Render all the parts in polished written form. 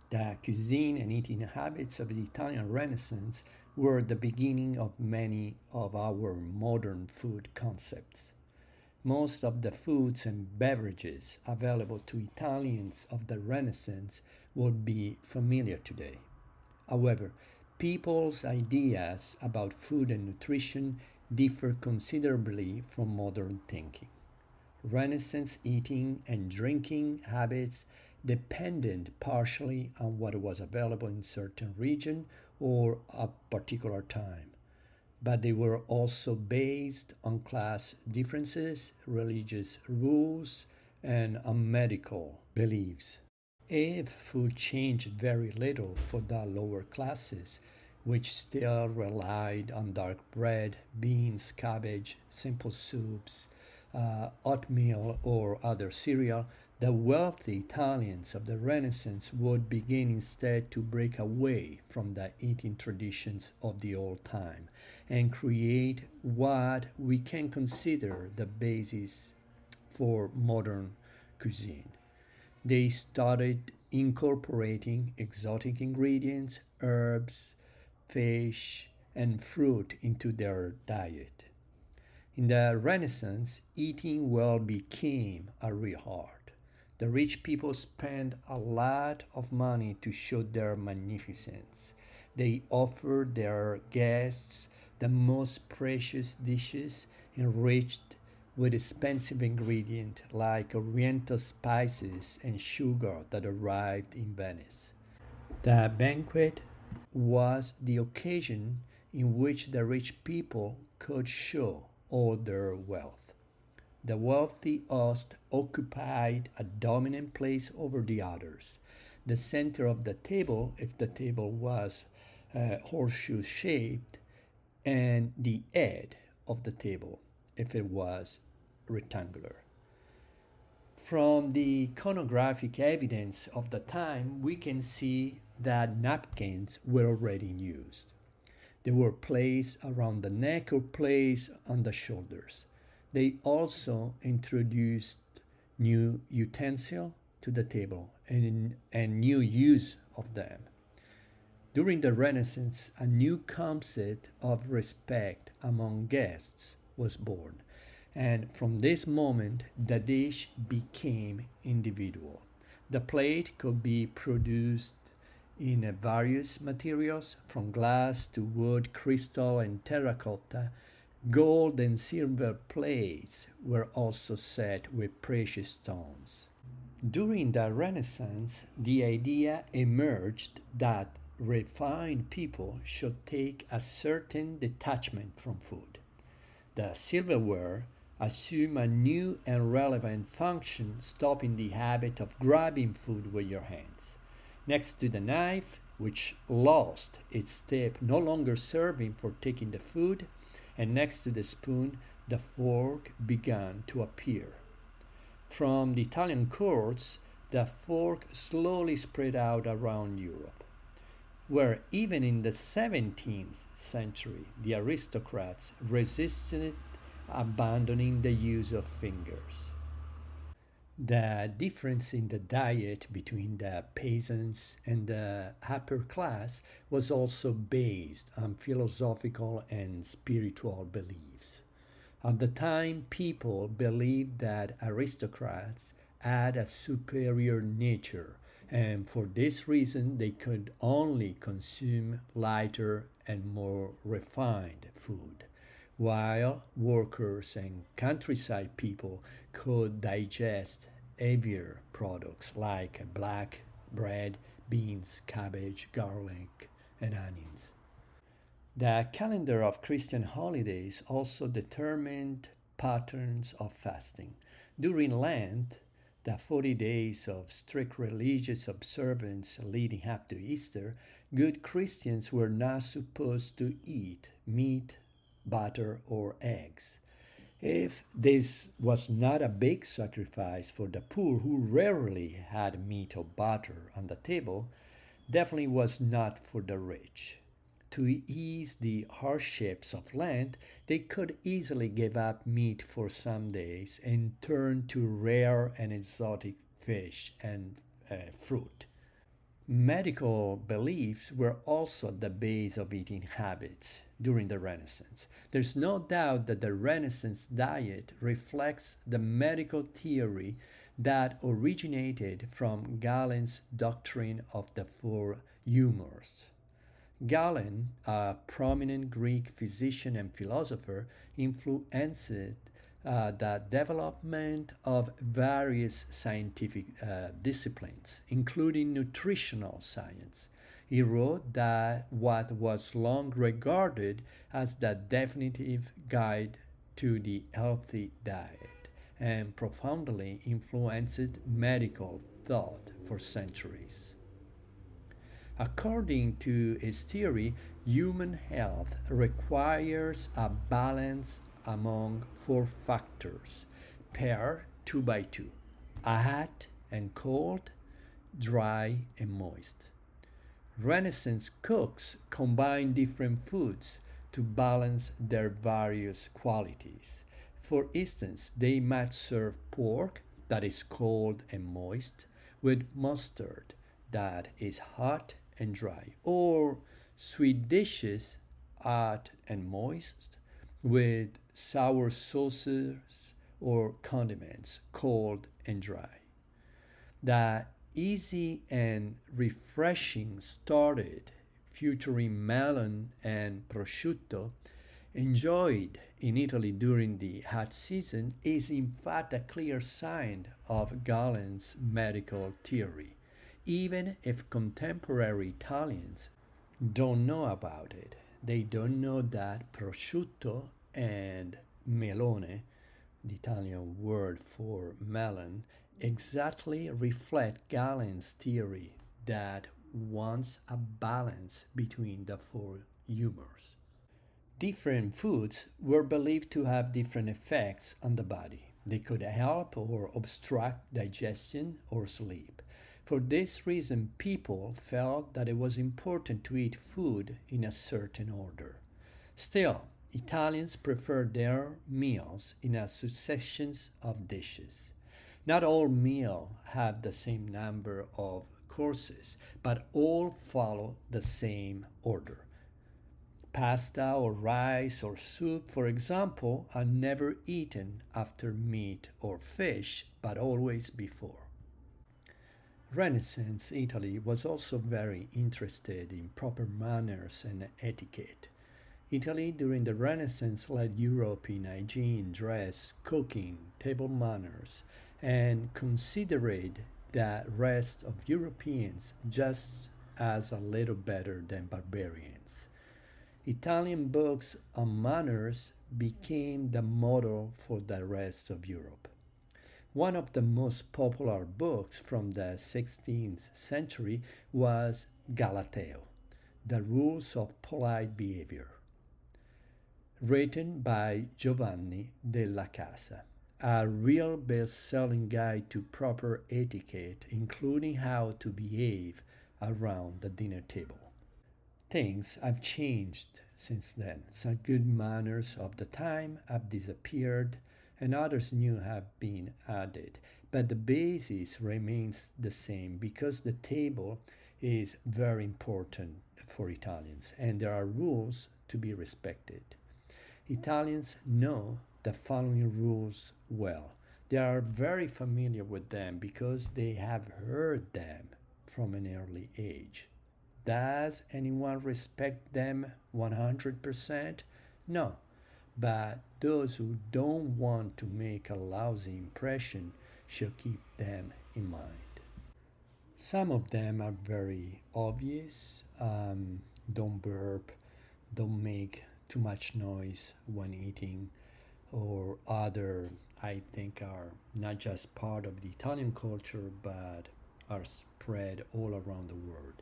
The cuisine and eating habits of the Italian Renaissance were the beginning of many of our modern food concepts. Most of the foods and beverages available to Italians of the Renaissance would be familiar today. However, people's ideas about food and nutrition differ considerably from modern thinking. Renaissance eating and drinking habits depended partially on what was available in certain region or a particular time, but they were also based on class differences, religious rules, and on medical beliefs. If food changed very little for the lower classes, which still relied on dark bread, beans, cabbage, simple soups, oatmeal, or other cereal, the wealthy Italians of the Renaissance would begin instead to break away from the eating traditions of the old time and create what we can consider the basis for modern cuisine. They started incorporating exotic ingredients, herbs, fish, and fruit into their diet. In the Renaissance, eating well became a real art. The rich people spent a lot of money to show their magnificence. They offered their guests the most precious dishes enriched with expensive ingredients like oriental spices and sugar that arrived in Venice. The banquet was the occasion in which the rich people could show all their wealth. The wealthy host occupied a dominant place over the others. The center of the table, if the table was horseshoe shaped, and the head of the table, if it was rectangular. From the iconographic evidence of the time, we can see that napkins were already in use. They were placed around the neck or placed on the shoulders. They also introduced new utensils to the table and new use of them. During the Renaissance, a new concept of respect among guests was born, and from this moment, the dish became individual. The plate could be produced in various materials, from glass to wood, crystal, and terracotta. Gold and silver plates were also set with precious stones. During the Renaissance, the idea emerged that refined people should take a certain detachment from food. The silverware assumed a new and relevant function, stopping the habit of grabbing food with your hands. Next to the knife, which lost its tip, no longer serving for taking the food, and next to the spoon, the fork began to appear. From the Italian courts, the fork slowly spread out around Europe, where even in the 17th century the aristocrats resisted abandoning the use of fingers. The difference in the diet between the peasants and the upper class was also based on philosophical and spiritual beliefs. At the time, people believed that aristocrats had a superior nature, and for this reason, they could only consume lighter and more refined food, while workers and countryside people could digest heavier products like black bread, beans, cabbage, garlic, and onions. The calendar of Christian holidays also determined patterns of fasting. During Lent, the 40 days of strict religious observance leading up to Easter, good Christians were not supposed to eat meat, butter, or eggs. If this was not a big sacrifice for the poor who rarely had meat or butter on the table, definitely was not for the rich. To ease the hardships of Lent, they could easily give up meat for some days and turn to rare and exotic fish and fruit. Medical beliefs were also the base of eating habits during the Renaissance. There's no doubt that the Renaissance diet reflects the medical theory that originated from Galen's doctrine of the four humors. Galen, a prominent Greek physician and philosopher, influenced the development of various scientific disciplines, including nutritional science. He wrote that what was long regarded as the definitive guide to the healthy diet and profoundly influenced medical thought for centuries. According to his theory, human health requires a balance among four factors, paired two by two: hot and cold, dry and moist. Renaissance cooks combined different foods to balance their various qualities. For instance, they might serve pork that is cold and moist with mustard that is hot and dry, or sweet dishes hot and moist with sour sauces or condiments cold and dry. The easy and refreshing started featuring melon and prosciutto enjoyed in Italy during the hot season is in fact a clear sign of Galen's medical theory, even if contemporary Italians don't know about it. They don't know that prosciutto and melone, the Italian word for melon, exactly reflect Galen's theory that wants a balance between the four humors. Different foods were believed to have different effects on the body. They could help or obstruct digestion or sleep. For this reason, people felt that it was important to eat food in a certain order. Still, Italians prefer their meals in a succession of dishes. Not all meals have the same number of courses, but all follow the same order. Pasta or rice or soup, for example, are never eaten after meat or fish, but always before. Renaissance Italy was also very interested in proper manners and etiquette. Italy during the Renaissance led Europe in hygiene, dress, cooking, table manners, and considered the rest of Europeans just as a little better than barbarians. Italian books on manners became the model for the rest of Europe. One of the most popular books from the 16th century was Galateo, The Rules of Polite Behavior, written by Giovanni della Casa, a real best-selling guide to proper etiquette, including how to behave around the dinner table. Things have changed since then. Some good manners of the time have disappeared and others new have been added. But the basis remains the same because the table is very important for Italians and there are rules to be respected. Italians know the following rules well. They are very familiar with them because they have heard them from an early age. Does anyone respect them 100%? No, but those who don't want to make a lousy impression should keep them in mind. Some of them are very obvious. Don't burp, don't make too much noise when eating, or other, I think, are not just part of the Italian culture but are spread all around the world.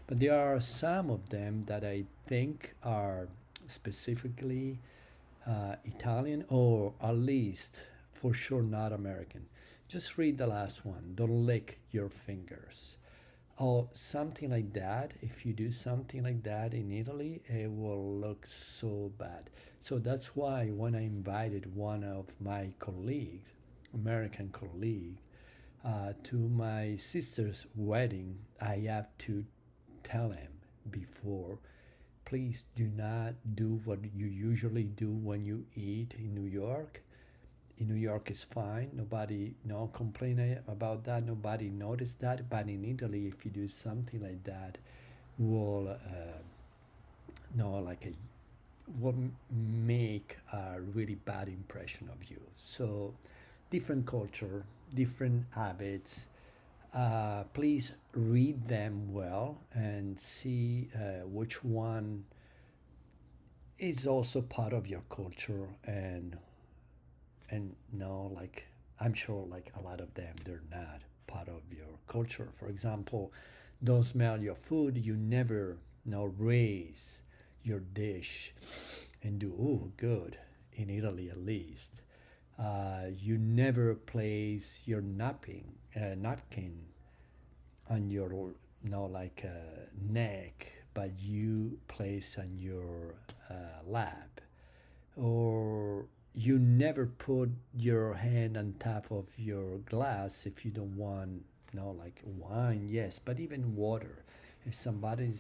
But there are some of them that I think are specifically Italian or at least for sure not American. Just read the last one. Don't lick your fingers. Or something like that. If you do something like that in Italy, it will look so bad. So that's why when I invited one of my colleagues, American colleague, To my sister's wedding, I have to tell him before, please do not do what you usually do when you eat in New York. In New York is fine. Nobody no complain about that. Nobody noticed that. But in Italy, if you do something like that, will no like a will make a really bad impression of you. So different culture, different habits. Please read them well and see which one is also part of your culture and no like I'm sure like a lot of them they're not part of your culture. For example, don't smell your food. You never raise your dish and do oh good in Italy at least. You never place your napkin on your neck, but you place on your lap, or you never put your hand on top of your glass if you don't want like wine, yes, but even water. If somebody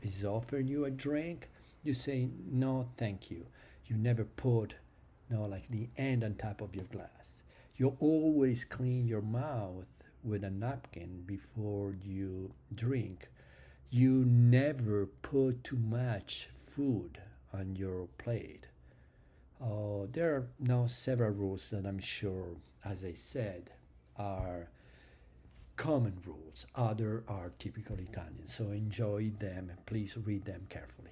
is offering you a drink, you say no thank you. You never put like the end on top of your glass. You always clean your mouth with a napkin before you drink. You never put too much food on your plate. There are now several rules that I'm sure, as I said, are common rules. Other are typical Italian. So enjoy them and please read them carefully.